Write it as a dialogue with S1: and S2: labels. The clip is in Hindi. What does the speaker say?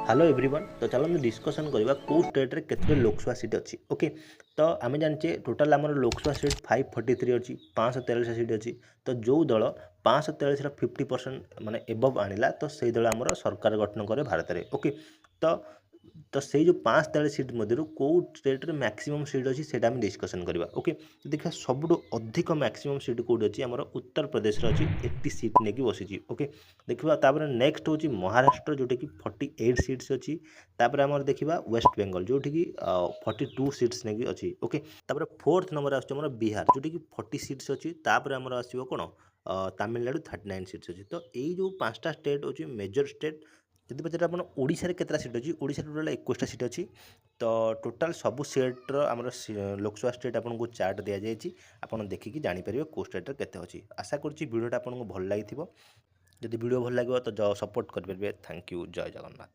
S1: Hello everyone. तो चलो डिस्कसन करवा कौ स्टेट रे केते लोकसभा सीट अच्छी। ओके, तो आम जाने टोटाल आम लोकसभा सीट 543 अच्छी, 543 सीट अच्छी। तो जो दल 543 50% माने एबव आनिला तो से दल आमर सरकार गठन करे भारत में। ओके, तो तो से जो 543 सीट मध्य कौ स्टेट रे मैक्सिमम सीट अच्छी से डिस्कसन करवा। ओके, देखा सब अधिक मैक्सिमम सीट कौटी अच्छी आमर उत्तर प्रदेश अच्छी 80 सीट नहीं बसी। ओके, देखा तापर नेक्स्ट हूँ महाराष्ट्र जोटा कि 48 सीट्स अच्छी। तापर आम देखा वेस्ट बेंगल जोटि कि 42 सीट्स नहीं अच्छी। ओके, तापर फोर्थ नंबर आम बिहार जोटि कि 40 सीट्स अच्छी। तापर आमर आसो कौन तमिलनाडु 39 सीट्स अच्छी। तो यही जो 5टा स्टेट अच्छी मेजर स्टेट। जब पचारे आप ओडिशा रे केतटा सीट अच्छी, ओडिशा टोटाल 21टा सीट अच्छी। तो टोटाल सब स्टेट्र आम लोकसभा स्टेट आपको चार्ट दि जाइए, आपड़ देखिए जानीपर कौ स्टेट केते अच्छी। आशा करुँची भिडियोटा आपको भल लगी। जदि वीडियो भल लगे तो सपोर्ट करेंगे। Thank you. जय जगन्नाथ।